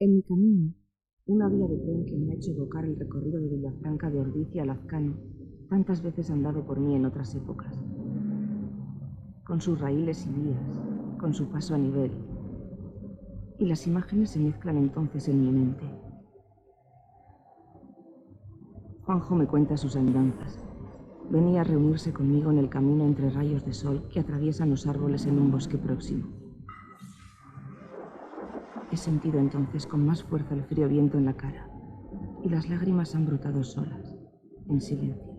En mi camino, una vía de tren que me ha hecho evocar el recorrido de Villafranca de Ordizia a Lazcano, tantas veces andado por mí en otras épocas. Con sus raíles y vías, con su paso a nivel. Y las imágenes se mezclan entonces en mi mente. Juanjo me cuenta sus andanzas. Venía a reunirse conmigo en el camino entre rayos de sol que atraviesan los árboles en un bosque próximo. He sentido entonces con más fuerza el frío viento en la cara y las lágrimas han brotado solas, en silencio.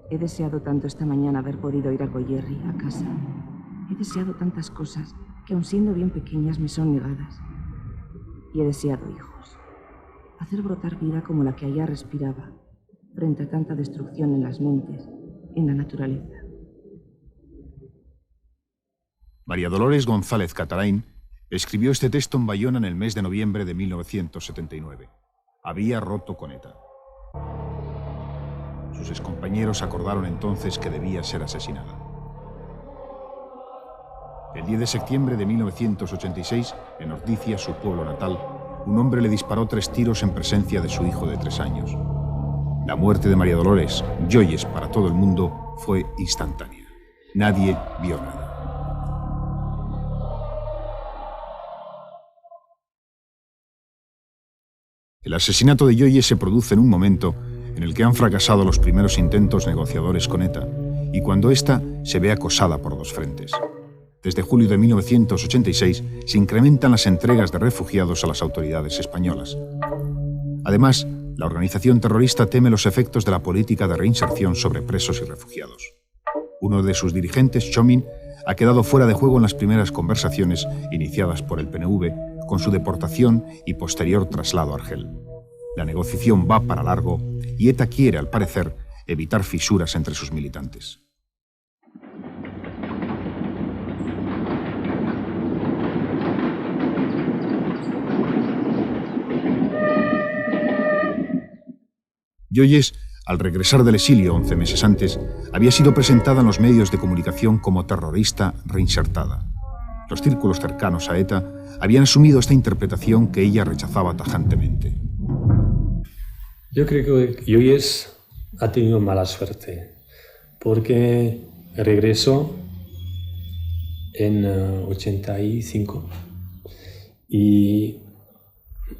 He deseado tanto esta mañana haber podido ir a Goierri, a casa. He deseado tantas cosas que aun siendo bien pequeñas me son negadas. Y he deseado hijos. Hacer brotar vida como la que allá respiraba, frente a tanta destrucción en las mentes, en la naturaleza. María Dolores González Catarain escribió este texto en Bayona en el mes de noviembre de 1979. Había roto con ETA. Sus excompañeros acordaron entonces que debía ser asesinada. El 10 de septiembre de 1986, en Ordizia, su pueblo natal, un hombre le disparó 3 tiros en presencia de su hijo de 3 años. La muerte de María Dolores, joyes para todo el mundo, fue instantánea. Nadie vio nada. El asesinato de Joyes se produce en un momento en el que han fracasado los primeros intentos negociadores con ETA y cuando ésta se ve acosada por 2 frentes. Desde julio de 1986 se incrementan las entregas de refugiados a las autoridades españolas. Además, la organización terrorista teme los efectos de la política de reinserción sobre presos y refugiados. Uno de sus dirigentes, Chomin, ha quedado fuera de juego en las primeras conversaciones iniciadas por el PNV con su deportación y posterior traslado a Argel. La negociación va para largo y ETA quiere, al parecer, evitar fisuras entre sus militantes. Joyes, al regresar del exilio 11 meses antes, había sido presentada en los medios de comunicación como terrorista reinsertada. Los círculos cercanos a ETA habían asumido esta interpretación que ella rechazaba tajantemente. Yo creo que Joyes ha tenido mala suerte, porque regresó en 85 y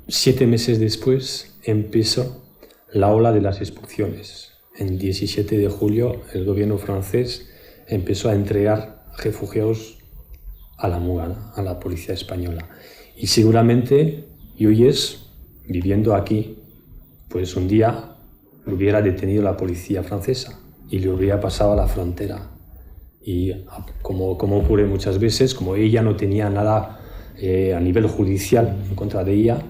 7 meses después empezó la ola de las expulsiones. En 17 de julio el gobierno francés empezó a entregar refugiados a la Mugada, a la policía española. Y seguramente Joyes, viviendo aquí, pues un día lo hubiera detenido la policía francesa y le hubiera pasado a la frontera. Y como ocurre muchas veces, como ella no tenía nada a nivel judicial en contra de ella,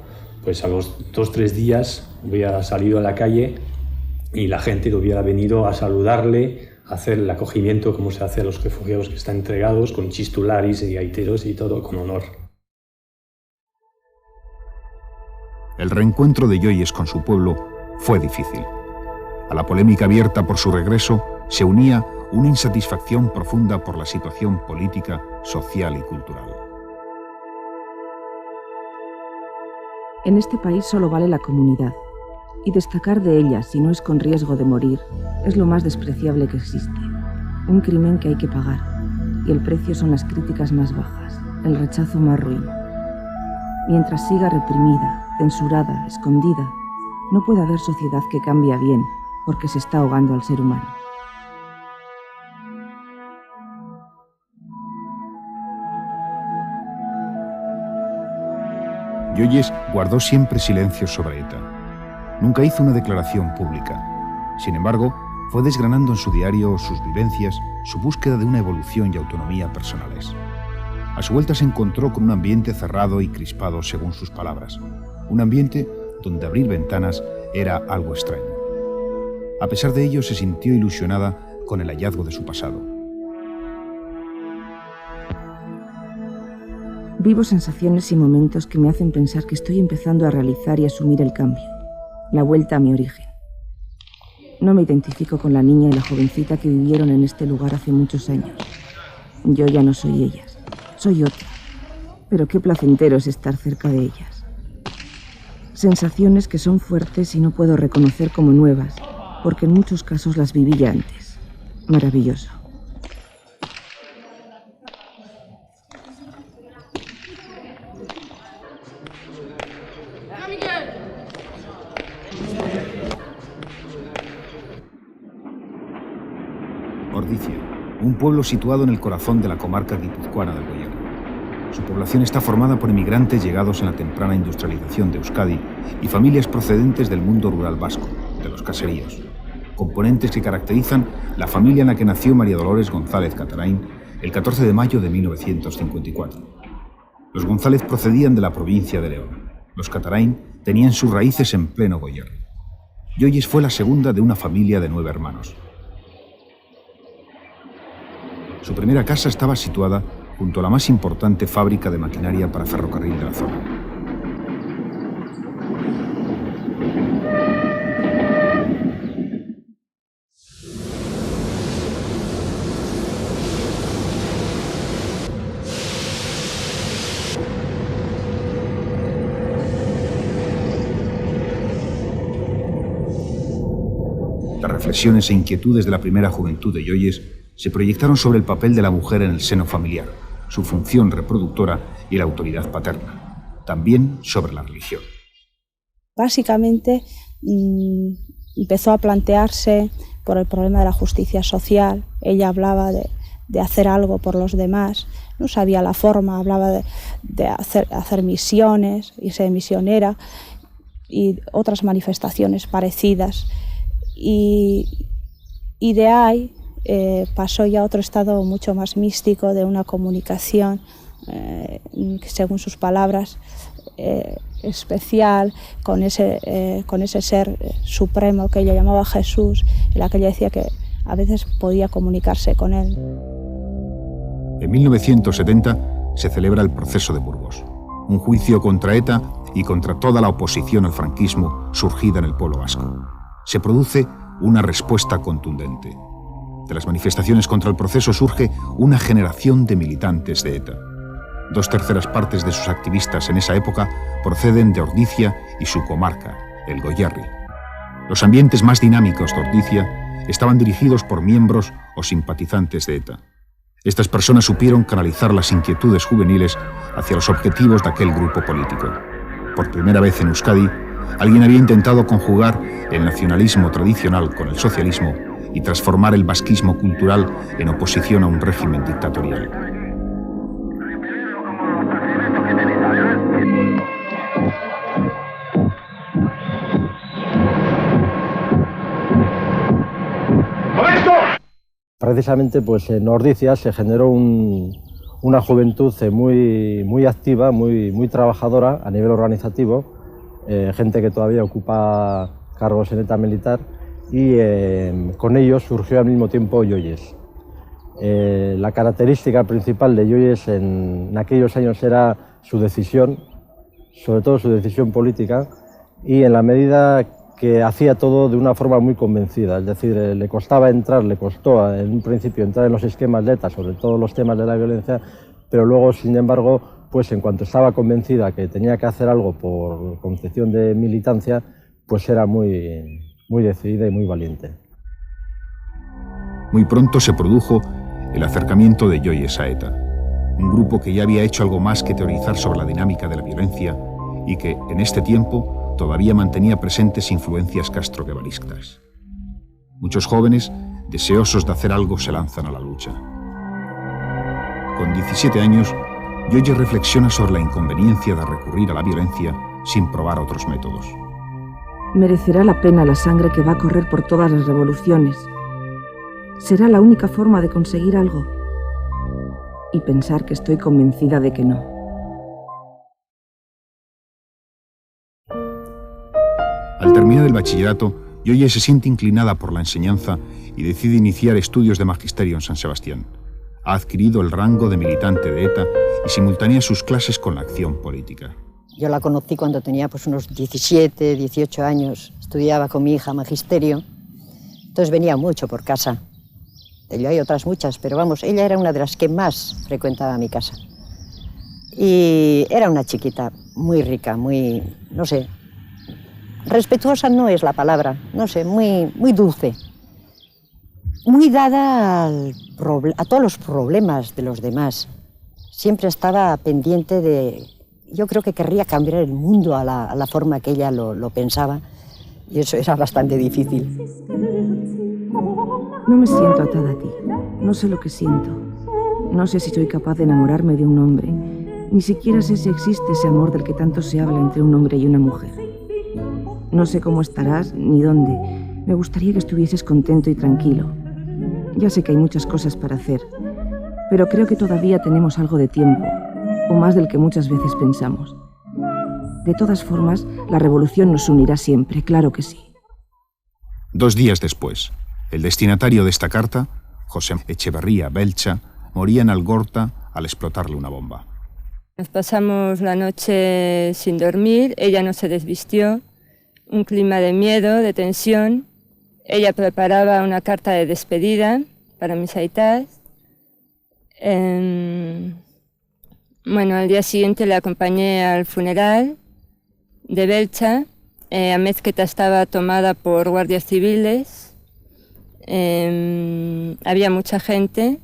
pues a los 2-3 días hubiera salido a la calle y la gente hubiera venido a saludarle, a hacer el acogimiento como se hace a los refugiados que están entregados, con chistularis y gaiteros y todo con honor. El reencuentro de Joyes con su pueblo fue difícil. A la polémica abierta por su regreso se unía una insatisfacción profunda por la situación política, social y cultural. En este país solo vale la comunidad, y destacar de ella, si no es con riesgo de morir, es lo más despreciable que existe. Un crimen que hay que pagar, y el precio son las críticas más bajas, el rechazo más ruin. Mientras siga reprimida, censurada, escondida, no puede haber sociedad que cambie a bien, porque se está ahogando al ser humano. Joyes guardó siempre silencio sobre ETA. Nunca hizo una declaración pública. Sin embargo, fue desgranando en su diario sus vivencias, su búsqueda de una evolución y autonomía personales. A su vuelta se encontró con un ambiente cerrado y crispado, según sus palabras. Un ambiente donde abrir ventanas era algo extraño. A pesar de ello, se sintió ilusionada con el hallazgo de su pasado. Vivo sensaciones y momentos que me hacen pensar que estoy empezando a realizar y asumir el cambio, la vuelta a mi origen. No me identifico con la niña y la jovencita que vivieron en este lugar hace muchos años. Yo ya no soy ellas, soy otra, Pero qué placentero es estar cerca de ellas. Sensaciones que son fuertes y no puedo reconocer como nuevas, porque en muchos casos las viví ya antes. Maravilloso. Ordicia, un pueblo situado en el corazón de la comarca guipuzcoana del Goierri. Su población está formada por inmigrantes llegados en la temprana industrialización de Euskadi y familias procedentes del mundo rural vasco, de los caseríos. Componentes que caracterizan la familia en la que nació María Dolores González Catarain el 14 de mayo de 1954. Los González procedían de la provincia de León. Los Catarain tenían sus raíces en pleno Goierri. Yoyes fue la segunda de una familia de 9 hermanos. Su primera casa estaba situada junto a la más importante fábrica de maquinaria para ferrocarril de la zona. Las reflexiones e inquietudes de la primera juventud de Yoyes se proyectaron sobre el papel de la mujer en el seno familiar, su función reproductora y la autoridad paterna, también sobre la religión. Básicamente empezó a plantearse por el problema de la justicia social. Ella hablaba de hacer algo por los demás, no sabía la forma, hablaba de hacer misiones, irse de misionera y otras manifestaciones parecidas. Y de ahí pasó ya a otro estado mucho más místico de una comunicación, según sus palabras, especial con ese ser supremo que ella llamaba Jesús, en la que ella decía que a veces podía comunicarse con él. En 1970 se celebra el proceso de Burgos, un juicio contra ETA y contra toda la oposición al franquismo surgida en el pueblo vasco. Se produce una respuesta contundente. De las manifestaciones contra el proceso surge una generación de militantes de ETA. 2/3 partes de sus activistas en esa época proceden de Ordicia y su comarca, el Goierri. Los ambientes más dinámicos de Ordicia estaban dirigidos por miembros o simpatizantes de ETA. Estas personas supieron canalizar las inquietudes juveniles hacia los objetivos de aquel grupo político. Por primera vez en Euskadi, alguien había intentado conjugar el nacionalismo tradicional con el socialismo y transformar el vasquismo cultural en oposición a un régimen dictatorial. Precisamente pues, en Ordicia se generó una juventud muy activa, muy trabajadora a nivel organizativo, gente que todavía ocupa cargos en ETA militar, y con ellos surgió al mismo tiempo Yoyes. La característica principal de Yoyes en aquellos años era su decisión, sobre todo su decisión política, y en la medida que hacía todo de una forma muy convencida, es decir, le costó en un principio entrar en los esquemas de ETA, sobre todo los temas de la violencia, pero luego, sin embargo, pues en cuanto estaba convencida que tenía que hacer algo por concepción de militancia, pues era muy decidida y muy valiente. Muy pronto se produjo el acercamiento de Yoyes a ETA, un grupo que ya había hecho algo más que teorizar sobre la dinámica de la violencia y que, en este tiempo, todavía mantenía presentes influencias castroguevaristas. Muchos jóvenes, deseosos de hacer algo, se lanzan a la lucha. Con 17 años, Yoyes reflexiona sobre la inconveniencia de recurrir a la violencia sin probar otros métodos. Merecerá la pena la sangre que va a correr por todas las revoluciones. Será la única forma de conseguir algo. Y pensar que estoy convencida de que no. Al terminar el bachillerato, Yoyes se siente inclinada por la enseñanza y decide iniciar estudios de magisterio en San Sebastián. Ha adquirido el rango de militante de ETA y simultánea sus clases con la acción política. Yo la conocí cuando tenía pues, unos 17, 18 años. Estudiaba con mi hija magisterio. Entonces venía mucho por casa. Yo hay otras muchas, pero vamos, ella era una de las que más frecuentaba mi casa. Y era una chiquita muy rica, muy, no sé, respetuosa no es la palabra, no sé, muy dulce. Muy dada a todos los problemas de los demás. Siempre estaba pendiente de... Yo creo que querría cambiar el mundo a la forma que ella lo pensaba, y eso era bastante difícil. No me siento atada a ti. No sé lo que siento. No sé si soy capaz de enamorarme de un hombre. Ni siquiera sé si existe ese amor del que tanto se habla entre un hombre y una mujer. No sé cómo estarás ni dónde. Me gustaría que estuvieses contento y tranquilo. Ya sé que hay muchas cosas para hacer, pero creo que todavía tenemos algo de tiempo, o más del que muchas veces pensamos. De todas formas, la revolución nos unirá siempre, claro que sí. 2 días después, el destinatario de esta carta, José Echeverría Belcha, moría en Algorta al explotarle una bomba. Nos pasamos la noche sin dormir, ella no se desvistió, un clima de miedo, de tensión. Ella preparaba una carta de despedida para mis aitas. Bueno, al día siguiente le acompañé al funeral de Belcha. Amezqueta estaba tomada por guardias civiles. Había mucha gente.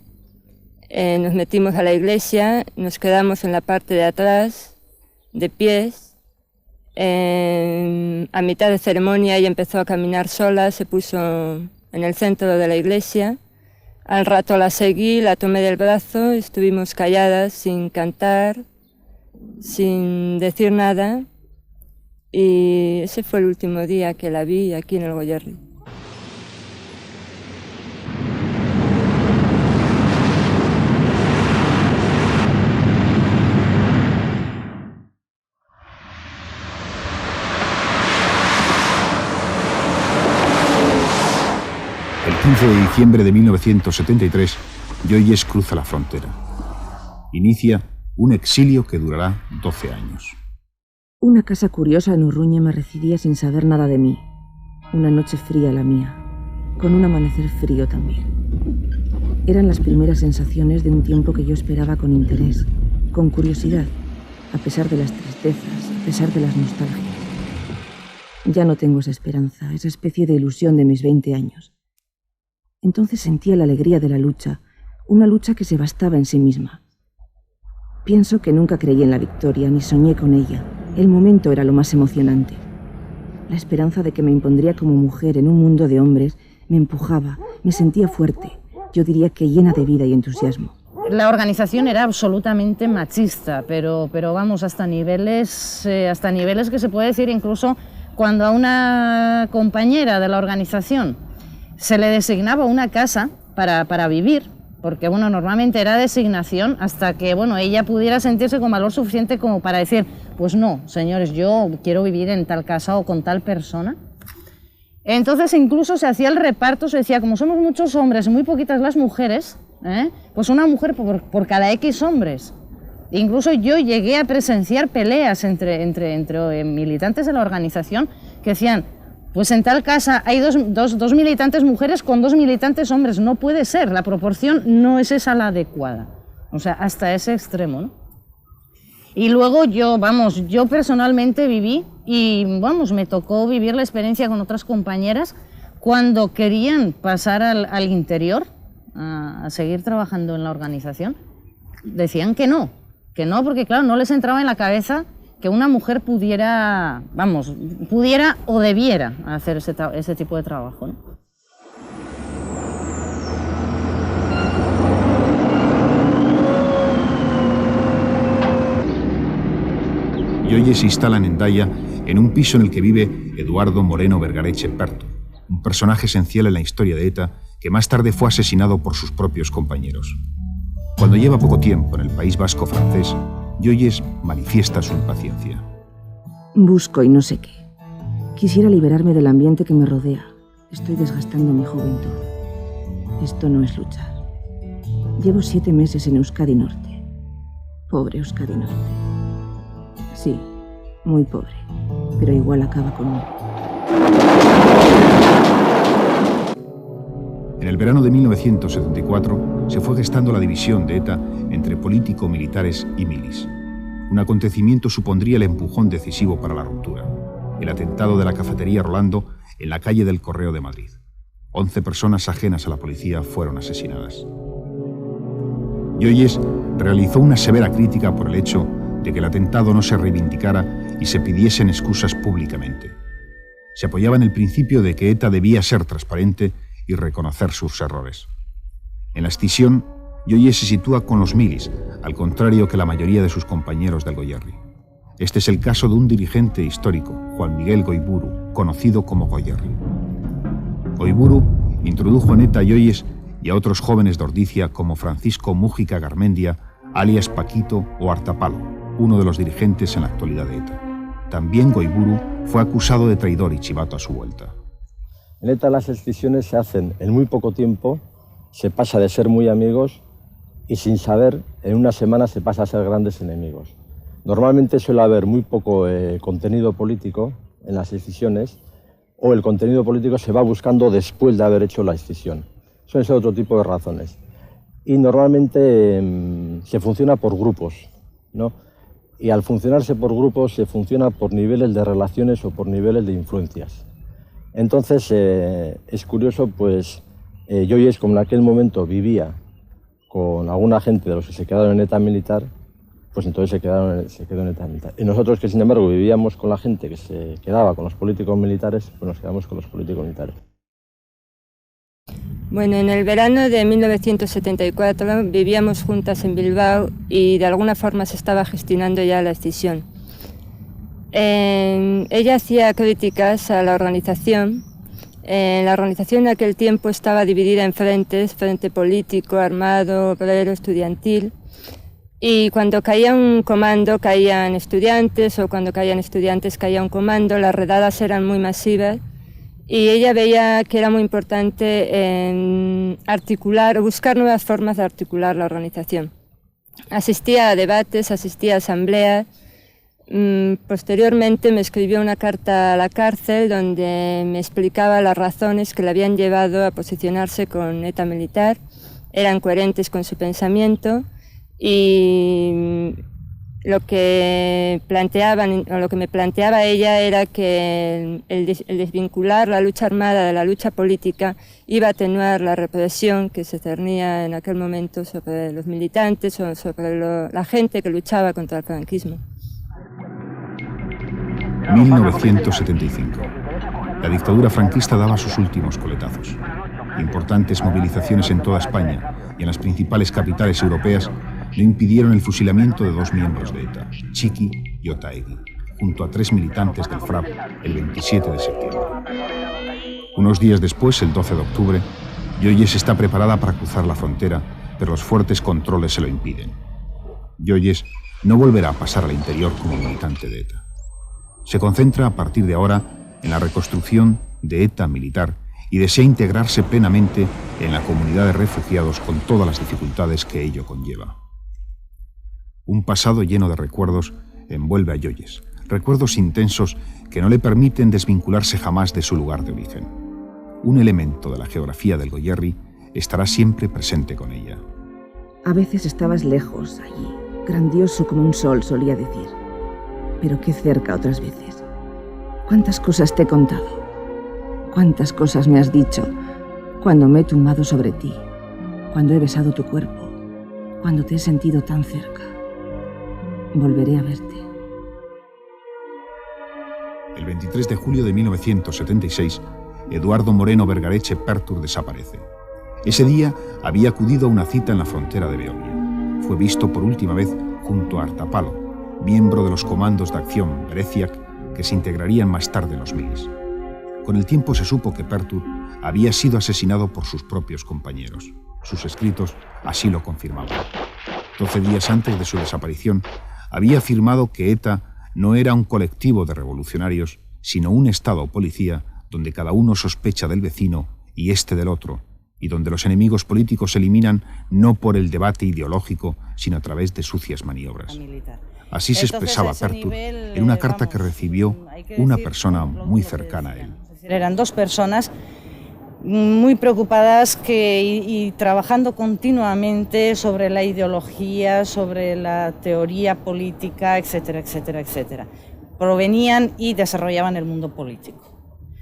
Nos metimos a la iglesia, nos quedamos en la parte de atrás, de pies. A mitad de ceremonia ella empezó a caminar sola, se puso en el centro de la iglesia. Al rato la seguí, la tomé del brazo, estuvimos calladas, sin cantar, sin decir nada. Y ese fue el último día que la vi aquí en el Goierri. El 15 de diciembre de 1973, Joyes cruza la frontera. Inicia un exilio que durará 12 años. Una casa curiosa en Urruñe me recibía sin saber nada de mí. Una noche fría la mía, con un amanecer frío también. Eran las primeras sensaciones de un tiempo que yo esperaba con interés, con curiosidad, a pesar de las tristezas, a pesar de las nostalgias. Ya no tengo esa esperanza, esa especie de ilusión de mis 20 años. Entonces sentía la alegría de la lucha, una lucha que se bastaba en sí misma. Pienso que nunca creí en la victoria, ni soñé con ella. El momento era lo más emocionante. La esperanza de que me impondría como mujer en un mundo de hombres me empujaba, me sentía fuerte, yo diría que llena de vida y entusiasmo. La organización era absolutamente machista, pero vamos, hasta niveles que se puede decir incluso cuando a una compañera de la organización se le designaba una casa para vivir, porque bueno, normalmente era designación hasta que bueno, ella pudiera sentirse con valor suficiente como para decir, pues no, señores, yo quiero vivir en tal casa o con tal persona. Entonces incluso se hacía el reparto, se decía, como somos muchos hombres y muy poquitas las mujeres, pues una mujer por cada X hombres. Incluso yo llegué a presenciar peleas entre militantes de la organización que decían, pues en tal casa hay dos militantes mujeres con 2 militantes hombres, no puede ser, la proporción no es esa la adecuada. O sea, hasta ese extremo, ¿no? Y luego yo personalmente viví y me tocó vivir la experiencia con otras compañeras cuando querían pasar al interior a seguir trabajando en la organización. Decían que no, porque claro, no les entraba en la cabeza que una mujer pudiera o debiera hacer ese tipo de trabajo, ¿no? Joyes se instalan en Daya, en un piso en el que vive Eduardo Moreno Vergareche Perto, un personaje esencial en la historia de ETA que más tarde fue asesinado por sus propios compañeros. Cuando lleva poco tiempo en el País Vasco francés, Joyes manifiesta su impaciencia. Busco y no sé qué. Quisiera liberarme del ambiente que me rodea. Estoy desgastando mi juventud. Esto no es luchar. Llevo 7 meses en Euskadi Norte. Pobre Euskadi Norte. Sí, muy pobre, pero igual acaba conmigo. En el verano de 1974 se fue gestando la división de ETA entre político-militares y milis. un acontecimiento supondría el empujón decisivo para la ruptura: el atentado de la cafetería Rolando en la calle del Correo de Madrid. 11 personas ajenas a la policía fueron asesinadas. Yoyes realizó una severa crítica por el hecho de que el atentado no se reivindicara y se pidiesen excusas públicamente. Se apoyaba en el principio de que ETA debía ser transparente y reconocer sus errores. En la escisión, Yoyes se sitúa con los milis, al contrario que la mayoría de sus compañeros del Goierri. Este es el caso de un dirigente histórico, Juan Miguel Goiburu, conocido como Goierri. Goiburu introdujo en ETA a Yoyes y a otros jóvenes de Ordizia como Francisco Mújica Garmendia, alias Paquito, o Artapalo, uno de los dirigentes en la actualidad de ETA. También Goiburu fue acusado de traidor y chivato a su vuelta. En ETA las escisiones se hacen en muy poco tiempo, se pasa de ser muy amigos y sin saber, en una semana se pasa a ser grandes enemigos. Normalmente suele haber muy poco contenido político en las escisiones, o el contenido político se va buscando después de haber hecho la escisión. Suelen ser otro tipo de razones. Y normalmente se funciona por grupos, ¿no? Y al funcionarse por grupos se funciona por niveles de relaciones o por niveles de influencias. Entonces es curioso, pues Yoyes, como en aquel momento vivía con alguna gente de los que se quedaron en ETA militar, pues entonces se quedó en ETA militar. Y nosotros, que sin embargo vivíamos con la gente que se quedaba con los políticos militares, pues nos quedamos con los políticos militares. Bueno, en el verano de 1974 vivíamos juntas en Bilbao y de alguna forma se estaba gestionando ya la escisión. Ella hacía críticas a la organización. La organización en aquel tiempo estaba dividida en frentes: frente político, armado, obrero, estudiantil. Y cuando caía un comando caían estudiantes, o cuando caían estudiantes caía un comando. Las redadas eran muy masivas. Y ella veía que era muy importante articular o buscar nuevas formas de articular la organización. Asistía a debates, asistía a asambleas. Posteriormente me escribió una carta a la cárcel donde me explicaba las razones que le habían llevado a posicionarse con ETA militar. Eran coherentes con su pensamiento y lo que planteaban, o lo que me planteaba ella, era que el desvincular la lucha armada de la lucha política iba a atenuar la represión que se cernía en aquel momento sobre los militantes o sobre la gente que luchaba contra el franquismo. 1975. La dictadura franquista daba sus últimos coletazos. Importantes movilizaciones en toda España y en las principales capitales europeas le impidieron el fusilamiento de 2 miembros de ETA, Txiki y Otaegui, junto a 3 militantes del FRAP el 27 de septiembre. Unos días después, el 12 de octubre, Yoyes está preparada para cruzar la frontera, pero los fuertes controles se lo impiden. Yoyes no volverá a pasar al interior como militante de ETA. Se concentra a partir de ahora en la reconstrucción de ETA militar y desea integrarse plenamente en la comunidad de refugiados con todas las dificultades que ello conlleva. Un pasado lleno de recuerdos envuelve a Yoyes, recuerdos intensos que no le permiten desvincularse jamás de su lugar de origen. Un elemento de la geografía del Goierri estará siempre presente con ella. A veces estabas lejos, allí, grandioso como un sol, solía decir. Pero qué cerca otras veces. ¿Cuántas cosas te he contado? ¿Cuántas cosas me has dicho cuando me he tumbado sobre ti? Cuando he besado tu cuerpo, cuando te he sentido tan cerca. Volveré a verte. El 23 de julio de 1976, Eduardo Moreno Vergareche Pertur desaparece. Ese día había acudido a una cita en la frontera de Beovia. Fue visto por última vez junto a Artapalo, miembro de los comandos de acción Bereciak, que se integrarían más tarde en los milis. Con el tiempo se supo que Pertur había sido asesinado por sus propios compañeros. Sus escritos así lo confirmaban. 12 días antes de su desaparición, había afirmado que ETA no era un colectivo de revolucionarios, sino un Estado o policía donde cada uno sospecha del vecino y este del otro, y donde los enemigos políticos se eliminan no por el debate ideológico, sino a través de sucias maniobras. Así se expresaba Pertur en una carta que recibió una persona muy cercana a él. Eran 2 personas muy preocupadas y trabajando continuamente sobre la ideología, sobre la teoría política, etcétera, etcétera, etcétera. Provenían y desarrollaban el mundo político.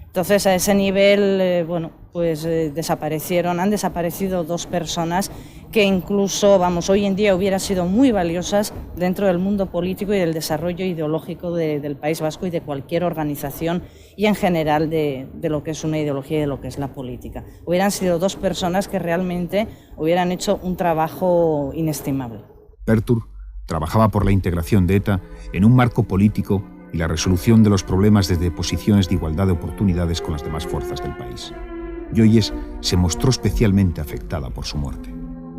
Entonces, a ese nivel, han desaparecido 2 personas que incluso, hoy en día hubieran sido muy valiosas dentro del mundo político y del desarrollo ideológico del País Vasco y de cualquier organización y en general de lo que es una ideología y de lo que es la política. Hubieran sido 2 personas que realmente hubieran hecho un trabajo inestimable. Pertur trabajaba por la integración de ETA en un marco político y la resolución de los problemas desde posiciones de igualdad de oportunidades con las demás fuerzas del país. Joyes se mostró especialmente afectada por su muerte.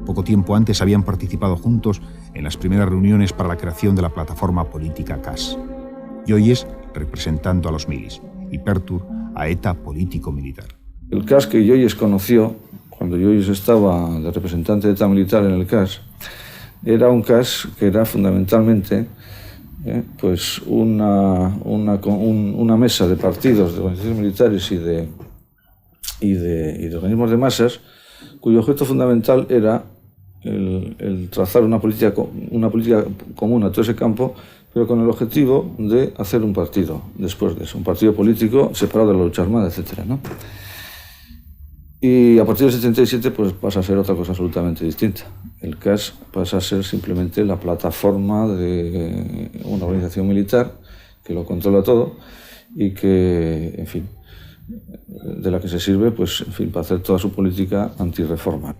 Poco tiempo antes habían participado juntos en las primeras reuniones para la creación de la plataforma política CAS. Joyes representando a los milis y Pertur a ETA político-militar. El CAS que Joyes conoció, cuando Joyes estaba de representante de ETA militar en el CAS, era un CAS que era fundamentalmente una mesa de partidos, de organizaciones militares y de organismos de masas, cuyo objeto fundamental era el trazar una política común a todo ese campo, pero con el objetivo de hacer un partido después de eso, un partido político separado de la lucha armada, etc., ¿no? Y a partir del 77 pues pasa a ser otra cosa absolutamente distinta. El CAS pasa a ser simplemente la plataforma de una organización militar que lo controla todo y que, en fin, de la que se sirve, pues, en fin, para hacer toda su política antirreforma.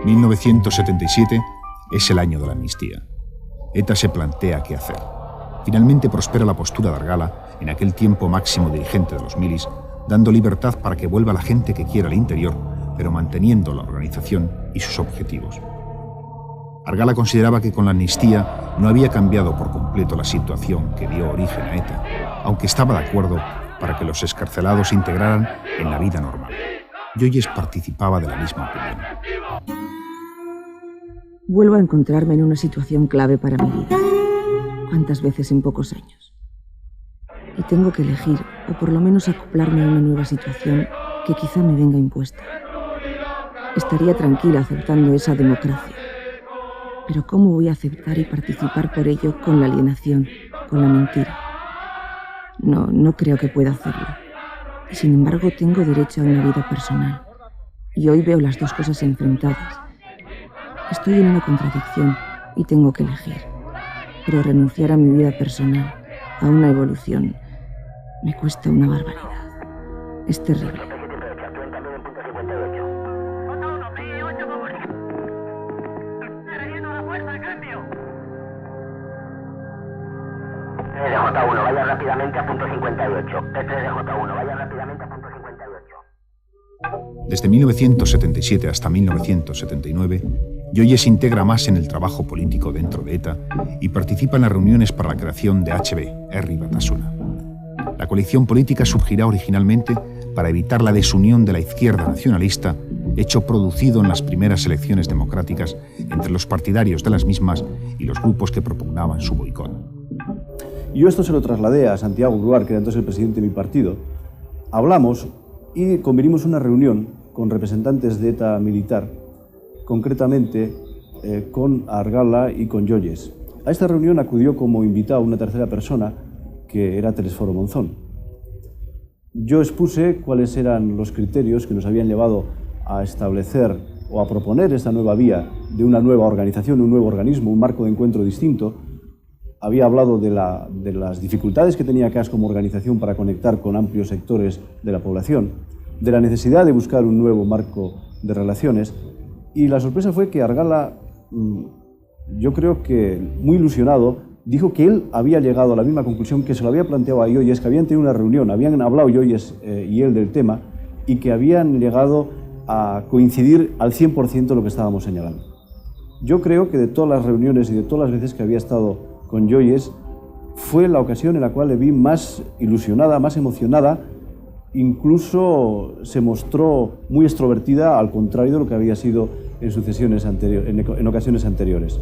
...1977 es el año de la amnistía. ETA se plantea qué hacer. Finalmente prospera la postura de Argala, en aquel tiempo máximo dirigente de los milis, dando libertad para que vuelva la gente que quiera al interior, pero manteniendo la organización y sus objetivos. Argala consideraba que con la amnistía no había cambiado por completo la situación que dio origen a ETA, aunque estaba de acuerdo para que los excarcelados se integraran en la vida normal. Joyes participaba de la misma opinión. Vuelvo a encontrarme en una situación clave para mi vida. ¿Cuántas veces en pocos años? Y tengo que elegir, o por lo menos acoplarme a una nueva situación que quizá me venga impuesta. Estaría tranquila aceptando esa democracia. Pero ¿cómo voy a aceptar y participar por ello con la alienación, con la mentira? No creo que pueda hacerlo. Y sin embargo tengo derecho a una vida personal. Y hoy veo las 2 cosas enfrentadas. Estoy en una contradicción y tengo que elegir. Pero renunciar a mi vida personal, a una evolución, me cuesta una barbaridad. Es terrible. J1, vaya rápidamente a punto 58. P3DJ1, vaya rápidamente a punto 58. Desde 1977 hasta 1979, Joyes se integra más en el trabajo político dentro de ETA y participa en las reuniones para la creación de HB, Herri Batasuna. La coalición política surgirá originalmente para evitar la desunión de la izquierda nacionalista, hecho producido en las primeras elecciones democráticas entre los partidarios de las mismas y los grupos que propugnaban su boicot. Yo esto se lo trasladé a Santiago Gruar, que era entonces el presidente de mi partido. Hablamos y convenimos una reunión con representantes de ETA militar, concretamente con Argala y con Joyes. A esta reunión acudió como invitado una tercera persona, que era Telesforo Monzón. Yo expuse cuáles eran los criterios que nos habían llevado a establecer o a proponer esta nueva vía de una nueva organización, un nuevo organismo, un marco de encuentro distinto. Había hablado de las dificultades que tenía CAS como organización para conectar con amplios sectores de la población, de la necesidad de buscar un nuevo marco de relaciones, y la sorpresa fue que Argala, yo creo que muy ilusionado, dijo que él había llegado a la misma conclusión, que se lo había planteado a Joyes, que habían tenido una reunión, habían hablado Joyes y él del tema, y que habían llegado a coincidir al 100% de lo que estábamos señalando. Yo creo que de todas las reuniones y de todas las veces que había estado con Joyes, fue la ocasión en la cual le vi más ilusionada, más emocionada incluso se mostró muy extrovertida, al contrario de lo que había sido en ocasiones anteriores.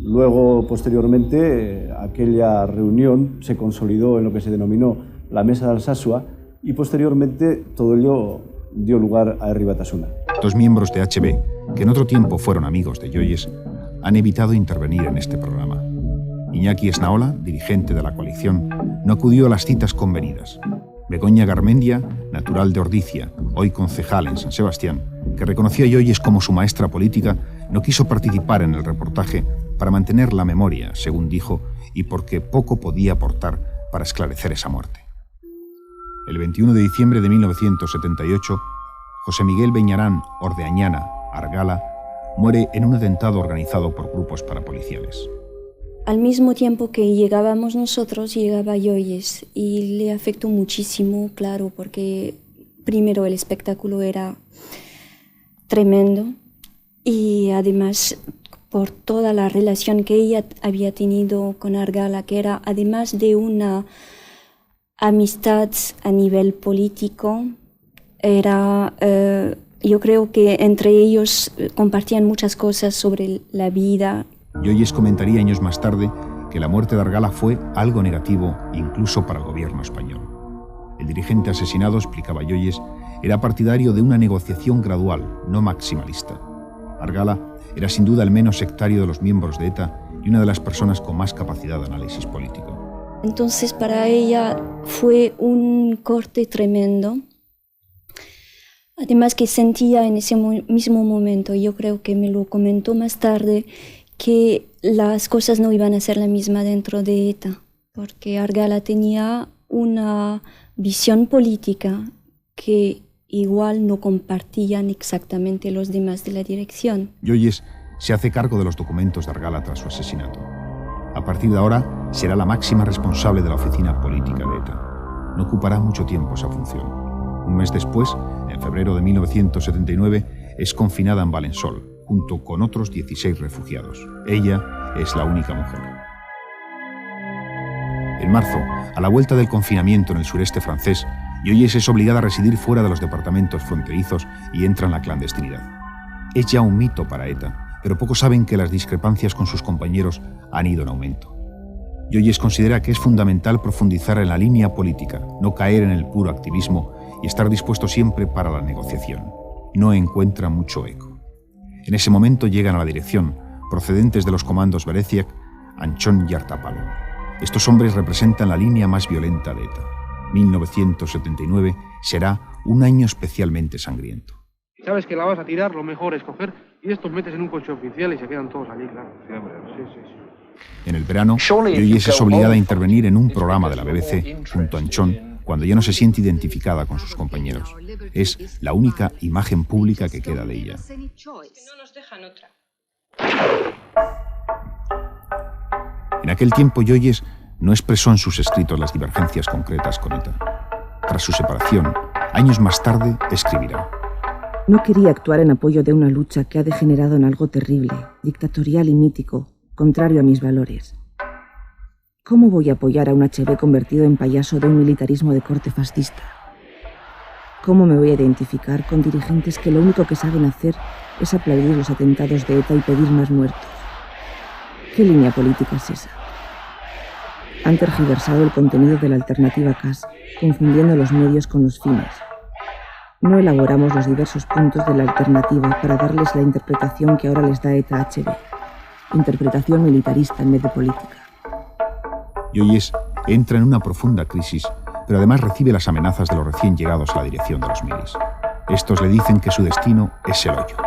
Luego, posteriormente, aquella reunión se consolidó en lo que se denominó la Mesa de Alsasua y posteriormente todo ello dio lugar a Herri Batasuna. Dos miembros de HB, que en otro tiempo fueron amigos de Joyes, han evitado intervenir en este programa. Iñaki Esnaola, dirigente de la coalición, no acudió a las citas convenidas. Begoña Garmendia, natural de Ordicia, hoy concejal en San Sebastián, que reconoció a Joyes como su maestra política, no quiso participar en el reportaje para mantener la memoria, según dijo, y porque poco podía aportar para esclarecer esa muerte. El 21 de diciembre de 1978, José Miguel Beñarán Ordeañana Argala muere en un atentado organizado por grupos parapoliciales. Al mismo tiempo que llegábamos nosotros, llegaba Joyes y le afectó muchísimo, claro, porque primero el espectáculo era tremendo y además por toda la relación que ella había tenido con Argala, que era además de una amistad a nivel político, era, yo creo que entre ellos compartían muchas cosas sobre la vida. Joyes comentaría años más tarde que la muerte de Argala fue algo negativo incluso para el gobierno español. El dirigente asesinado, explicaba Joyes, era partidario de una negociación gradual, no maximalista. Argala era sin duda el menos sectario de los miembros de ETA y una de las personas con más capacidad de análisis político. Entonces para ella fue un corte tremendo. Además que sentía en ese mismo momento, yo creo que me lo comentó más tarde, que las cosas no iban a ser la misma dentro de ETA, porque Argala tenía una visión política que igual no compartían exactamente los demás de la dirección. Joyes se hace cargo de los documentos de Argala tras su asesinato. A partir de ahora será la máxima responsable de la oficina política de ETA. No ocupará mucho tiempo esa función. Un mes después, en febrero de 1979, es confinada en Valensol, junto con otros 16 refugiados. Ella es la única mujer. En marzo, a la vuelta del confinamiento en el sureste francés, Joyes es obligada a residir fuera de los departamentos fronterizos y entra en la clandestinidad. Es ya un mito para ETA, pero pocos saben que las discrepancias con sus compañeros han ido en aumento. Joyes considera que es fundamental profundizar en la línea política, no caer en el puro activismo y estar dispuesto siempre para la negociación. No encuentra mucho eco. En ese momento llegan a la dirección, procedentes de los comandos Bereziak, Anchón y Artapalo. Estos hombres representan la línea más violenta de ETA. 1979 será un año especialmente sangriento. Si sabes que la vas a tirar, lo mejor es coger y estos metes en un coche oficial y se quedan todos allí, claro. Sí. En el verano, Joyes es obligada a intervenir en un programa de la BBC junto a Anchón cuando ya no se siente identificada con sus compañeros. Es la única imagen pública que queda de ella. En aquel tiempo, Joyes no expresó en sus escritos las divergencias concretas con ETA. Tras su separación, años más tarde, escribirá: No quería actuar en apoyo de una lucha que ha degenerado en algo terrible, dictatorial y mítico, contrario a mis valores. ¿Cómo voy a apoyar a un HB convertido en payaso de un militarismo de corte fascista? ¿Cómo me voy a identificar con dirigentes que lo único que saben hacer es aplaudir los atentados de ETA y pedir más muertos? ¿Qué línea política es esa? Han tergiversado el contenido de la alternativa CAS, confundiendo los medios con los fines. No elaboramos los diversos puntos de la alternativa para darles la interpretación que ahora les da ETA-HB. Interpretación militarista en vez de política. Joyes entra en una profunda crisis, pero además recibe las amenazas de los recién llegados a la dirección de los milis. Estos le dicen que su destino es el hoyo.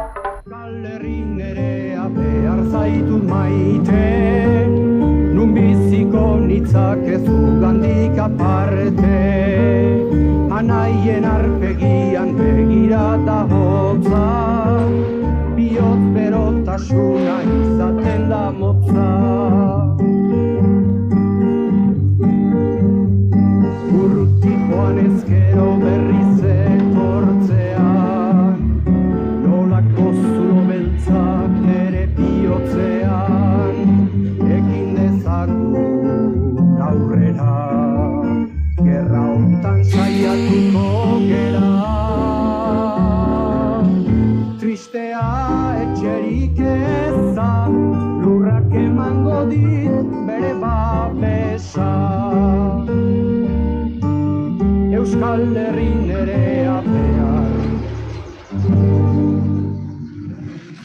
Anaien arpegian begirata hotza, bihotz berotasuna izaten da motza. Urruti joan ezkero berriz etortzean, nolako zulo beltzak nere bihotzean, ekin dezagun aurrera. Gerra hontan saiatu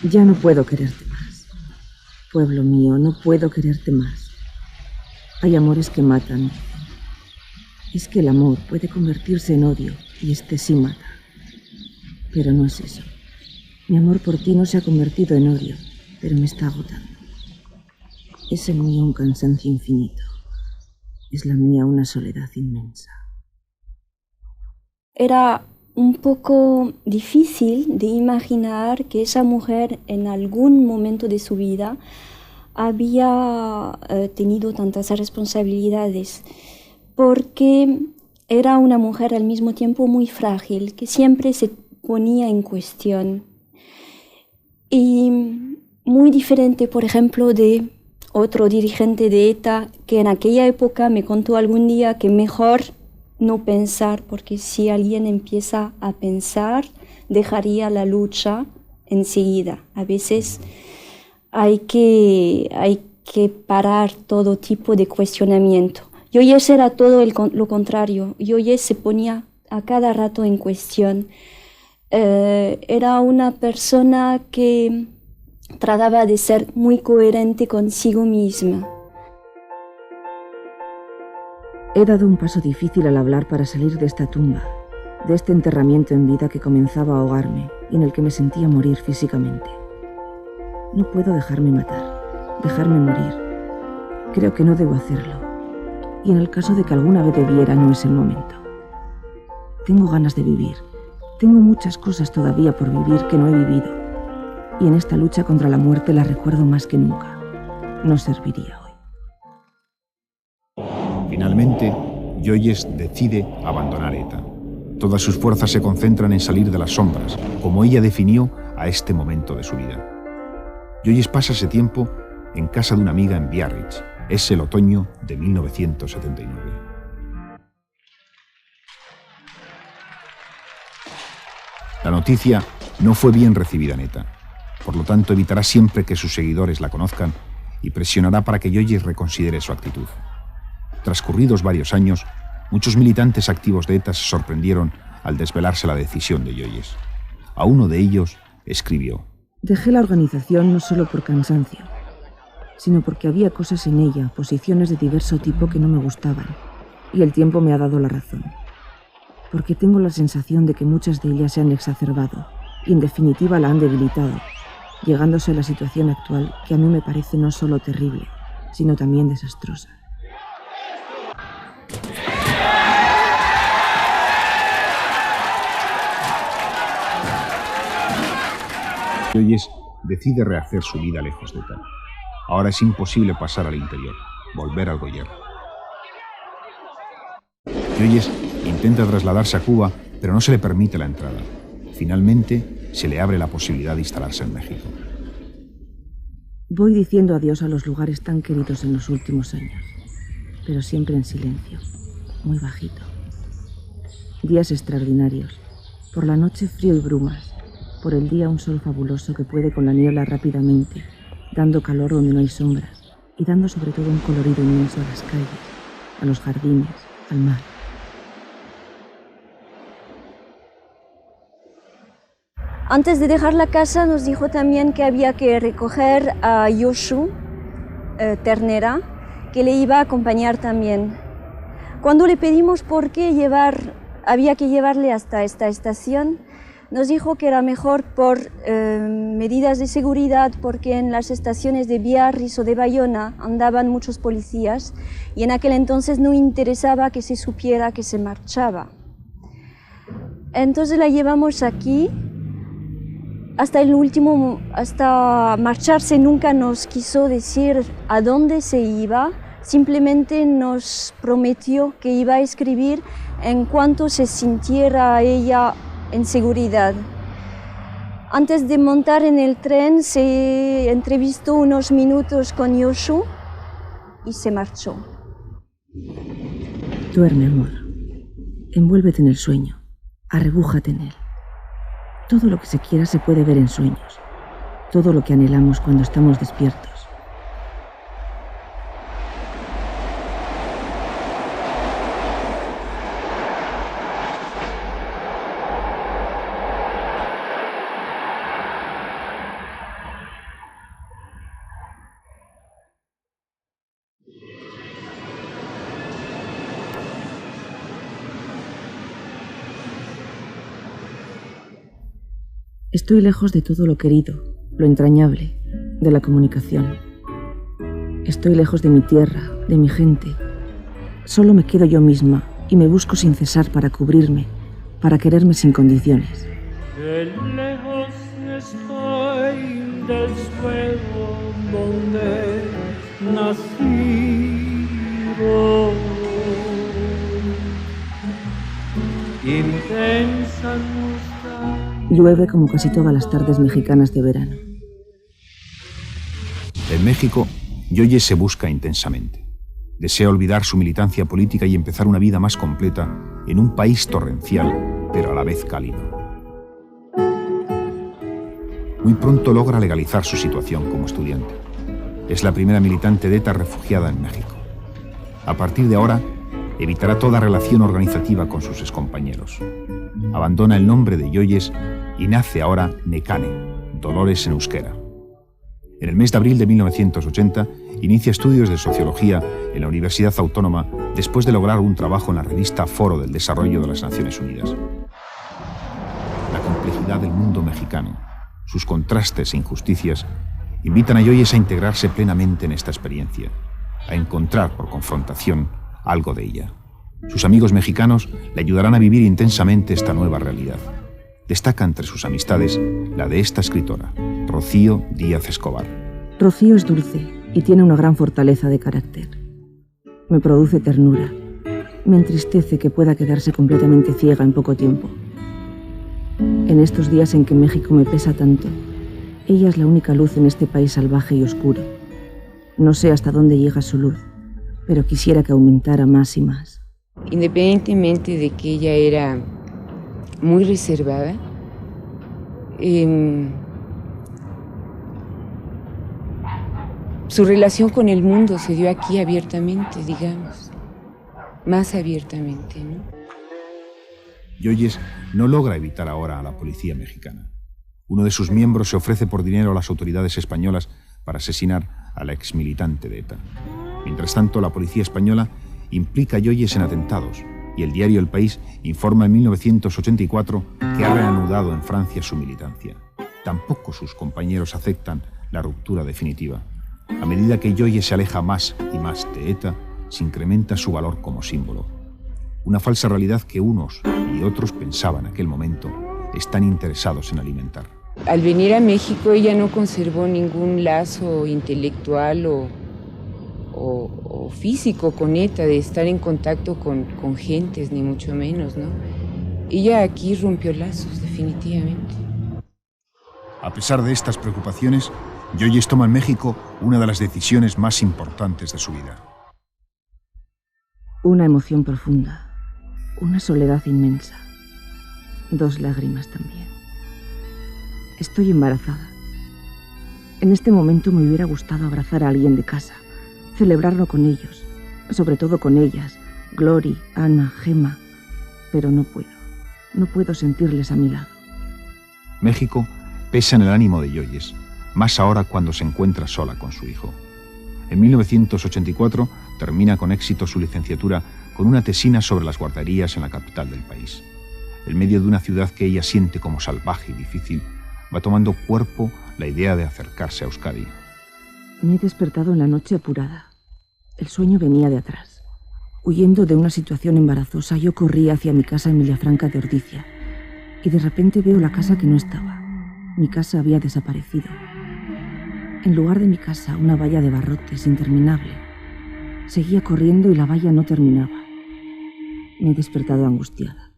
Ya no puedo quererte más. Pueblo mío, no puedo quererte más. Hay amores que matan. Es que el amor puede convertirse en odio y este sí mata. Pero no es eso. Mi amor por ti no se ha convertido en odio, pero me está agotando. Es el mío un cansancio infinito. Es la mía una soledad inmensa. Era un poco difícil de imaginar que esa mujer en algún momento de su vida había tenido tantas responsabilidades, porque era una mujer al mismo tiempo muy frágil, que siempre se ponía en cuestión. Y muy diferente, por ejemplo, de otro dirigente de ETA que en aquella época me contó algún día que mejor no pensar, porque si alguien empieza a pensar, dejaría la lucha enseguida. A veces hay que parar todo tipo de cuestionamiento. Yoyes era todo lo contrario. Yoyes se ponía a cada rato en cuestión. Era una persona que trataba de ser muy coherente consigo misma. He dado un paso difícil al hablar para salir de esta tumba, de este enterramiento en vida que comenzaba a ahogarme y en el que me sentía morir físicamente. No puedo dejarme matar, dejarme morir. Creo que no debo hacerlo. Y en el caso de que alguna vez debiera, no es el momento. Tengo ganas de vivir. Tengo muchas cosas todavía por vivir que no he vivido. Y en esta lucha contra la muerte la recuerdo más que nunca. No serviría hoy. Finalmente, Yoyes decide abandonar ETA. Todas sus fuerzas se concentran en salir de las sombras, como ella definió a este momento de su vida. Yoyes pasa ese tiempo en casa de una amiga en Biarritz. Es el otoño de 1979. La noticia no fue bien recibida en ETA. Por lo tanto, evitará siempre que sus seguidores la conozcan y presionará para que Yoyes reconsidere su actitud. Transcurridos varios años, muchos militantes activos de ETA se sorprendieron al desvelarse la decisión de Yoyes. A uno de ellos escribió: Dejé la organización no solo por cansancio, sino porque había cosas en ella, posiciones de diverso tipo que no me gustaban, y el tiempo me ha dado la razón. Porque tengo la sensación de que muchas de ellas se han exacerbado, y en definitiva la han debilitado, llegándose a la situación actual que a mí me parece no solo terrible, sino también desastrosa. Yoyes decide rehacer su vida lejos de ETA. Ahora es imposible pasar al interior, volver al Goyer. Yoyes intenta trasladarse a Cuba, pero no se le permite la entrada. Finalmente, se le abre la posibilidad de instalarse en México. Voy diciendo adiós a los lugares tan queridos en los últimos años, pero siempre en silencio, muy bajito. Días extraordinarios, por la noche frío y brumas, por el día un sol fabuloso que puede con la niebla rápidamente, dando calor donde no hay sombras y dando sobre todo un colorido inmenso a las calles, a los jardines, al mar. Antes de dejar la casa nos dijo también que había que recoger a Yoshu Ternera, que le iba a acompañar también. Cuando le pedimos por qué había que llevarle hasta esta estación, nos dijo que era mejor por medidas de seguridad, porque en las estaciones de Biarritz o de Bayona andaban muchos policías y en aquel entonces no interesaba que se supiera que se marchaba. Entonces la llevamos aquí. Hasta marcharse nunca nos quiso decir a dónde se iba, simplemente nos prometió que iba a escribir en cuanto se sintiera ella en seguridad. Antes de montar en el tren se entrevistó unos minutos con Yoshu y se marchó. Duerme, amor. Envuélvete en el sueño. Arrebújate en él. Todo lo que se quiera se puede ver en sueños. Todo lo que anhelamos cuando estamos despiertos. Estoy lejos de todo lo querido, lo entrañable, de la comunicación. Estoy lejos de mi tierra, de mi gente. Solo me quedo yo misma y me busco sin cesar para cubrirme, para quererme sin condiciones. Qué lejos estoy del suelo donde nací. Intensa nuestra... Llueve como casi todas las tardes mexicanas de verano. En México, Yoyes se busca intensamente. Desea olvidar su militancia política y empezar una vida más completa en un país torrencial, pero a la vez cálido. Muy pronto logra legalizar su situación como estudiante. Es la primera militante de ETA refugiada en México. A partir de ahora, evitará toda relación organizativa con sus excompañeros. Abandona el nombre de Yoyes y nace ahora Nekane, Dolores en euskera. En el mes de abril de 1980, inicia estudios de sociología en la Universidad Autónoma después de lograr un trabajo en la revista Foro del Desarrollo de las Naciones Unidas. La complejidad del mundo mexicano, sus contrastes e injusticias, invitan a Yoyes a integrarse plenamente en esta experiencia, a encontrar por confrontación algo de ella. Sus amigos mexicanos le ayudarán a vivir intensamente esta nueva realidad. Destaca entre sus amistades la de esta escritora, Rocío Díaz Escobar. Rocío es dulce y tiene una gran fortaleza de carácter. Me produce ternura. Me entristece que pueda quedarse completamente ciega en poco tiempo. En estos días en que México me pesa tanto, ella es la única luz en este país salvaje y oscuro. No sé hasta dónde llega su luz, pero quisiera que aumentara más y más. Independientemente de que ella era muy reservada, su relación con el mundo se dio aquí abiertamente, digamos, más abiertamente, ¿no? Yoyes no logra evitar ahora a la policía mexicana. Uno de sus miembros se ofrece por dinero a las autoridades españolas para asesinar a la exmilitante de ETA. Mientras tanto, la policía española implica a Yoyes en atentados y el diario El País informa en 1984 que ha reanudado en Francia su militancia. Tampoco sus compañeros aceptan la ruptura definitiva. A medida que Yoyes se aleja más y más de ETA, se incrementa su valor como símbolo. Una falsa realidad que unos y otros pensaban en aquel momento están interesados en alimentar. Al venir a México ella no conservó ningún lazo intelectual o físico con ETA, de estar en contacto con gentes, ni mucho menos, ¿no? Ella aquí rompió lazos, definitivamente. A pesar de estas preocupaciones, Yoyes toma en México una de las decisiones más importantes de su vida. Una emoción profunda, una soledad inmensa, 2 lágrimas también. Estoy embarazada. En este momento me hubiera gustado abrazar a alguien de casa, celebrarlo con ellos, sobre todo con ellas, Glory, Ana, Gema, pero no puedo sentirles a mi lado. México pesa en el ánimo de Yoyes, más ahora cuando se encuentra sola con su hijo. En 1984 termina con éxito su licenciatura con una tesina sobre las guarderías en la capital del país. En medio de una ciudad que ella siente como salvaje y difícil, va tomando cuerpo la idea de acercarse a Euskadi. Me he despertado en la noche apurada. El sueño venía de atrás. Huyendo de una situación embarazosa, yo corría hacia mi casa en Villafranca de Ordicia. Y de repente veo la casa que no estaba. Mi casa había desaparecido. En lugar de mi casa, una valla de barrotes interminable. Seguía corriendo y la valla no terminaba. Me he despertado angustiada.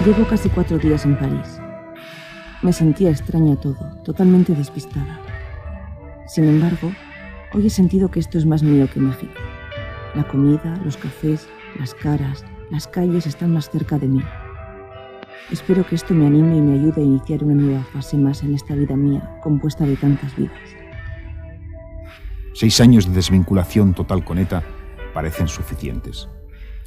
Llevo casi 4 días en París. Me sentía extraña a todo, totalmente despistada. Sin embargo, hoy he sentido que esto es más mío que México. La comida, los cafés, las caras, las calles están más cerca de mí. Espero que esto me anime y me ayude a iniciar una nueva fase más en esta vida mía, compuesta de tantas vidas. 6 años de desvinculación total con ETA parecen suficientes.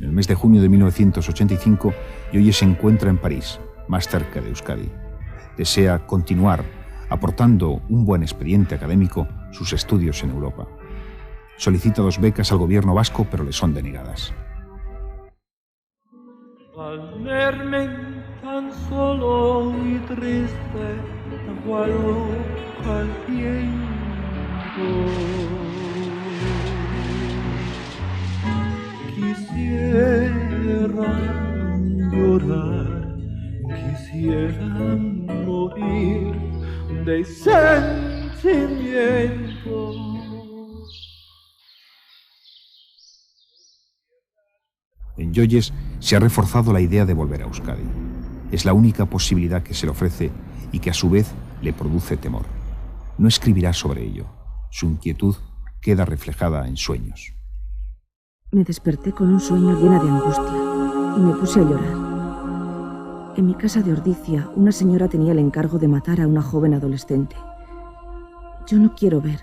En el mes de junio de 1985, Yoyes se encuentra en París, más cerca de Euskadi. Desea continuar aportando un buen expediente académico sus estudios en Europa. Solicita 2 becas al gobierno vasco, pero le son denegadas. Al verme tan solo y triste, guardo al tiempo. Quisiera llorar, quisiera morir de sentimiento. En Yoyes se ha reforzado la idea de volver a Euskadi. Es la única posibilidad que se le ofrece y que a su vez le produce temor. No escribirá sobre ello. Su inquietud queda reflejada en sueños. Me desperté con un sueño lleno de angustia y me puse a llorar. En mi casa de Ordicia, una señora tenía el encargo de matar a una joven adolescente. Yo no quiero ver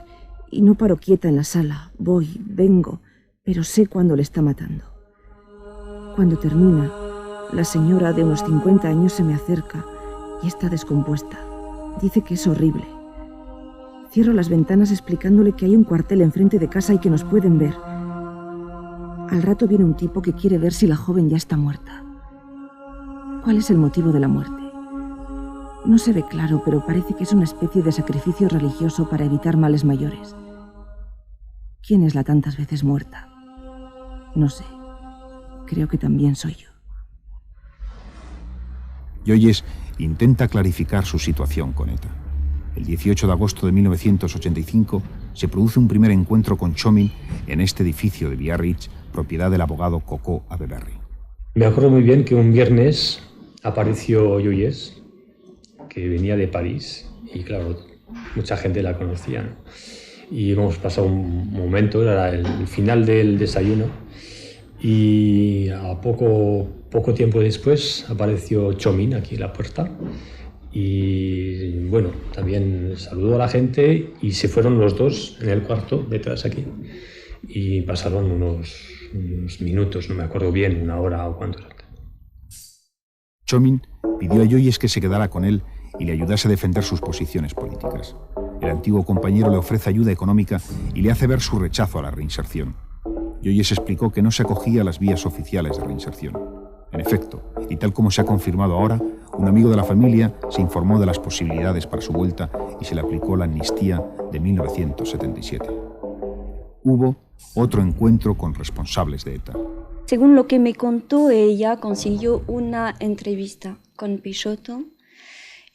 y no paro quieta en la sala. Voy, vengo, pero sé cuándo le está matando. Cuando termina, la señora de unos 50 años se me acerca y está descompuesta. Dice que es horrible. Cierro las ventanas explicándole que hay un cuartel enfrente de casa y que nos pueden ver. Al rato viene un tipo que quiere ver si la joven ya está muerta. ¿Cuál es el motivo de la muerte? No se ve claro, pero parece que es una especie de sacrificio religioso para evitar males mayores. ¿Quién es la tantas veces muerta? No sé. Creo que también soy yo. Yoyes intenta clarificar su situación con ETA. El 18 de agosto de 1985 se produce un primer encuentro con Txomin en este edificio de Biarritz, propiedad del abogado Coco Abeberri. Me acuerdo muy bien que un viernes apareció Yoyes, que venía de París, y claro, mucha gente la conocía, ¿no? Y hemos pasado un momento, era el final del desayuno, y a poco tiempo después apareció Txomin aquí en la puerta y bueno, también saludó a la gente y se fueron los dos en el cuarto detrás aquí y pasaron unos minutos, no me acuerdo bien, 1 hora o cuánto. Txomin pidió a Yoyes que se quedara con él y le ayudase a defender sus posiciones políticas. El antiguo compañero le ofrece ayuda económica y le hace ver su rechazo a la reinserción. Yoyes explicó que no se acogía a las vías oficiales de reinserción. En efecto, y tal como se ha confirmado ahora, un amigo de la familia se informó de las posibilidades para su vuelta y se le aplicó la amnistía de 1977. Hubo otro encuentro con responsables de ETA. Según lo que me contó ella, consiguió una entrevista con Peixoto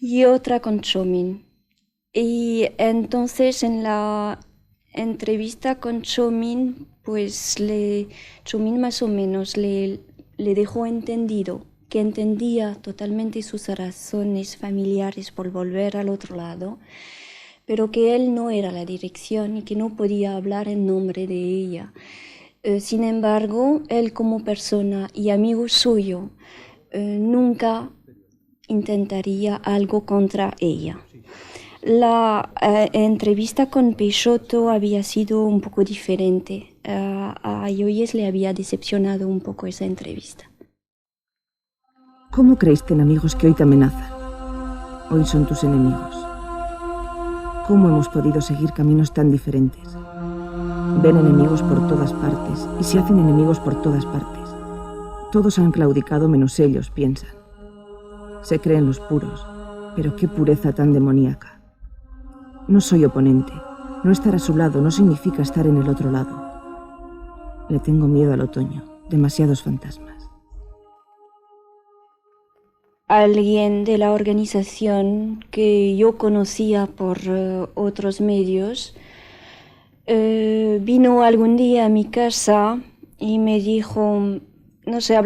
y otra con Txomin. Y entonces en la entrevista con Txomin, pues Txomin más o menos le dejó entendido que entendía totalmente sus razones familiares por volver al otro lado, pero que él no era la dirección y que no podía hablar en nombre de ella. Sin embargo, él como persona y amigo suyo nunca intentaría algo contra ella. La entrevista con Peixoto había sido un poco diferente. A Yoyes le había decepcionado un poco esa entrevista. ¿Cómo creíste en amigos que hoy te amenazan? Hoy son tus enemigos. ¿Cómo hemos podido seguir caminos tan diferentes? Ven enemigos por todas partes y se hacen enemigos por todas partes. Todos han claudicado menos ellos, piensan. Se creen los puros, pero qué pureza tan demoníaca. No soy oponente. No estar a su lado no significa estar en el otro lado. Le tengo miedo al otoño. Demasiados fantasmas. Alguien de la organización que yo conocía por otros medios vino algún día a mi casa y me dijo, no sé,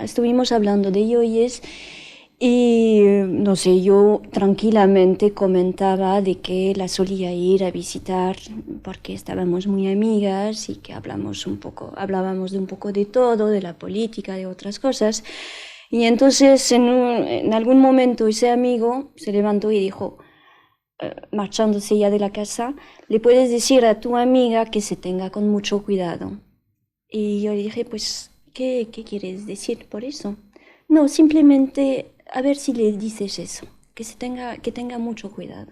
estuvimos hablando de Yoyes. Y, no sé, yo tranquilamente comentaba de que la solía ir a visitar porque estábamos muy amigas y que hablábamos de un poco de todo, de la política, de otras cosas. Y entonces, en algún momento, ese amigo se levantó y dijo, marchándose ya de la casa, le puedes decir a tu amiga que se tenga con mucho cuidado. Y yo le dije, pues, ¿qué quieres decir por eso? No, simplemente a ver si le dices eso. que tenga mucho cuidado.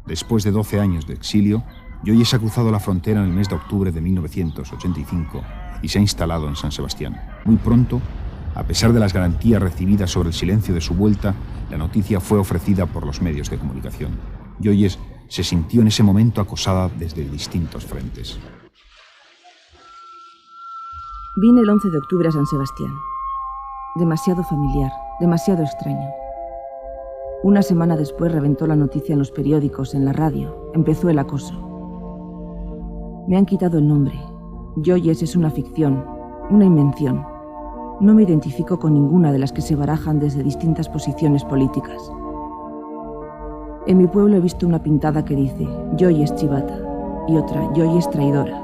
Después de 12 años de exilio, Joyes ha cruzado la frontera en el mes de octubre de 1985 y se ha instalado en San Sebastián. Muy pronto, a pesar de las garantías recibidas sobre el silencio de su vuelta, la noticia fue ofrecida por los medios de comunicación. Joyes se sintió en ese momento acosada desde distintos frentes. Vine el 11 de octubre a San Sebastián. Demasiado familiar, demasiado extraño. Una semana después reventó la noticia en los periódicos, en la radio. Empezó el acoso. Me han quitado el nombre. Joyes es una ficción, una invención. No me identifico con ninguna de las que se barajan desde distintas posiciones políticas. En mi pueblo he visto una pintada que dice Joyes chivata y otra Joyes traidora.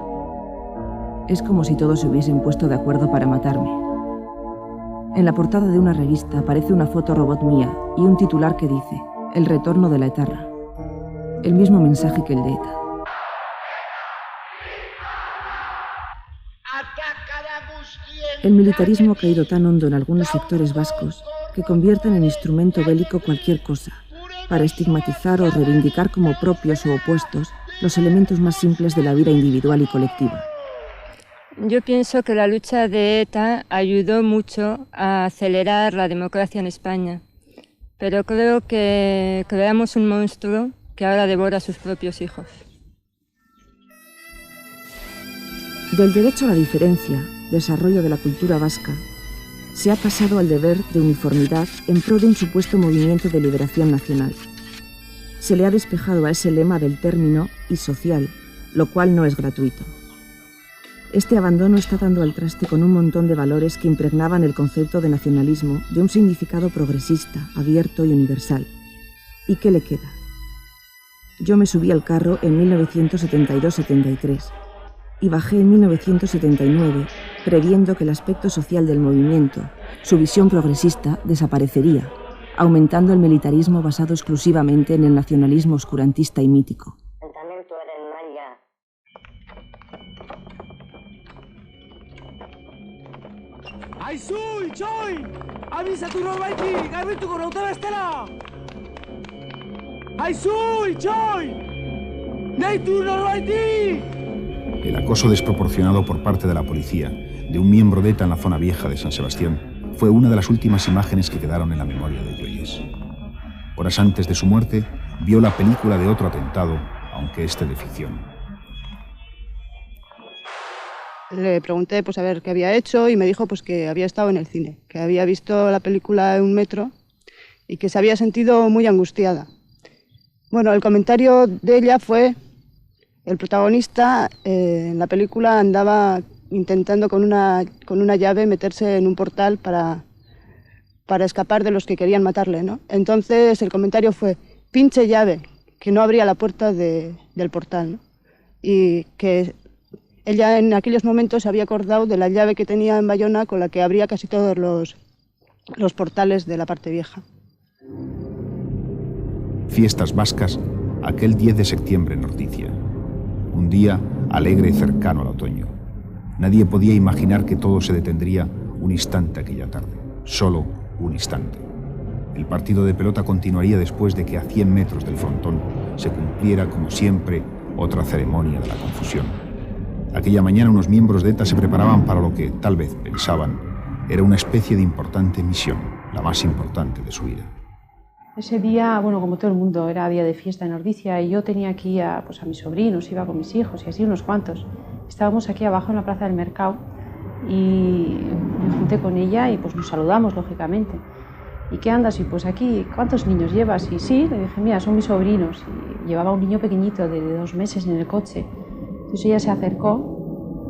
Es como si todos se hubiesen puesto de acuerdo para matarme. En la portada de una revista aparece una foto robot mía y un titular que dice El retorno de la etarra. El mismo mensaje que el de ETA. El militarismo ha caído tan hondo en algunos sectores vascos que convierten en instrumento bélico cualquier cosa, para estigmatizar o reivindicar como propios o opuestos los elementos más simples de la vida individual y colectiva. Yo pienso que la lucha de ETA ayudó mucho a acelerar la democracia en España, pero creo que creamos un monstruo que ahora devora a sus propios hijos. Del derecho a la diferencia, desarrollo de la cultura vasca, se ha pasado al deber de uniformidad en pro de un supuesto movimiento de liberación nacional. Se le ha despejado a ese lema del término y social, lo cual no es gratuito. Este abandono está dando al traste con un montón de valores que impregnaban el concepto de nacionalismo de un significado progresista, abierto y universal. ¿Y qué le queda? Yo me subí al carro en 1972-73 y bajé en 1979, previendo que el aspecto social del movimiento, su visión progresista, desaparecería, aumentando el militarismo basado exclusivamente en el nacionalismo oscurantista y mítico. Aizu, itxoin! Abizatu norbaiti, garbituko nauta bestela! Aizu, itxoin! Deitu norbaiti! El acoso desproporcionado por parte de la policía de un miembro de ETA en la zona vieja de San Sebastián fue una de las últimas imágenes que quedaron en la memoria de Joyes. Horas antes de su muerte, vio la película de otro atentado, aunque este de ficción. Le pregunté pues a ver qué había hecho y me dijo pues que había estado en el cine, que había visto la película en un metro y que se había sentido muy angustiada. Bueno, el comentario de ella fue: el protagonista en la película andaba intentando con una llave meterse en un portal para escapar de los que querían matarle, ¿no? Entonces el comentario fue: pinche llave, que no abría la puerta del portal, ¿no? Y que ella en aquellos momentos se había acordado de la llave que tenía en Bayona con la que abría casi todos los portales de la parte vieja. Fiestas vascas, aquel 10 de septiembre en Ordicia. Un día alegre y cercano al otoño. Nadie podía imaginar que todo se detendría un instante aquella tarde. Solo un instante. El partido de pelota continuaría después de que a 100 metros del frontón se cumpliera, como siempre, otra ceremonia de la confusión. Aquella mañana unos miembros de ETA se preparaban para lo que, tal vez pensaban, era una especie de importante misión, la más importante de su vida. Ese día, bueno, como todo el mundo, era día de fiesta en Ordicia y yo tenía aquí a mis sobrinos, iba con mis hijos y así unos cuantos. Estábamos aquí abajo en la plaza del mercado y me junté con ella y pues nos saludamos, lógicamente. ¿Y qué andas? Y pues aquí, ¿cuántos niños llevas? Y sí, le dije, mira, son mis sobrinos. Y llevaba un niño pequeñito de 2 meses en el coche. Entonces ella se acercó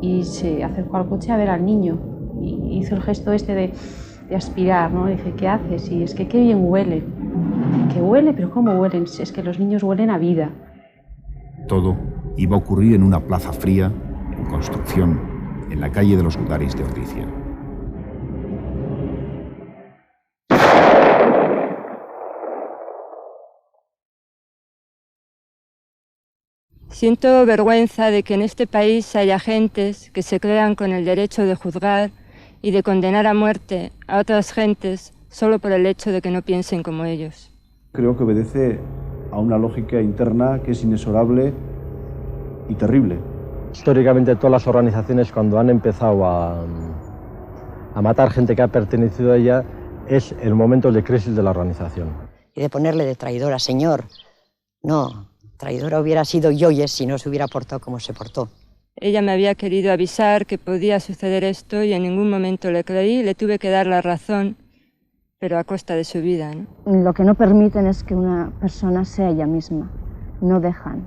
al coche a ver al niño y hizo el gesto este de aspirar, ¿no? Dice, ¿qué haces? Y es que qué bien huele. ¿Qué huele? ¿Pero cómo huelen? Es que los niños huelen a vida. Todo iba a ocurrir en una plaza fría, en construcción, en la calle de los Gudaris de Ordicia. Siento vergüenza de que en este país haya gentes que se crean con el derecho de juzgar y de condenar a muerte a otras gentes solo por el hecho de que no piensen como ellos. Creo que obedece a una lógica interna que es inexorable y terrible. Históricamente todas las organizaciones, cuando han empezado a matar gente que ha pertenecido a ella, es el momento de crisis de la organización. Y de ponerle de traidora, señor. No, traidora hubiera sido Yoyes si no se hubiera portado como se portó. Ella me había querido avisar que podía suceder esto y en ningún momento le creí, le tuve que dar la razón, pero a costa de su vida, ¿no? Lo que no permiten es que una persona sea ella misma. No dejan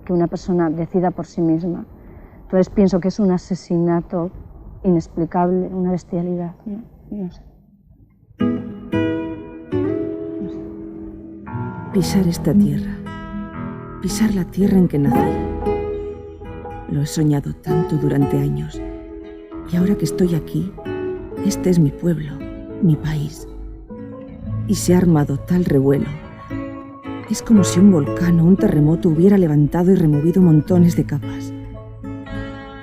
que una persona decida por sí misma. Entonces pienso que es un asesinato inexplicable, una bestialidad. No sé. Pisar esta tierra, pisar la tierra en que nací. Lo he soñado tanto durante años. Y ahora que estoy aquí, este es mi pueblo, mi país. Y se ha armado tal revuelo. Es como si un volcán o un terremoto hubiera levantado y removido montones de capas.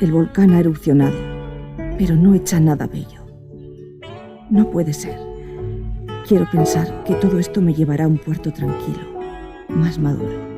El volcán ha erupcionado, pero no echa nada bello. No puede ser. Quiero pensar que todo esto me llevará a un puerto tranquilo, más maduro.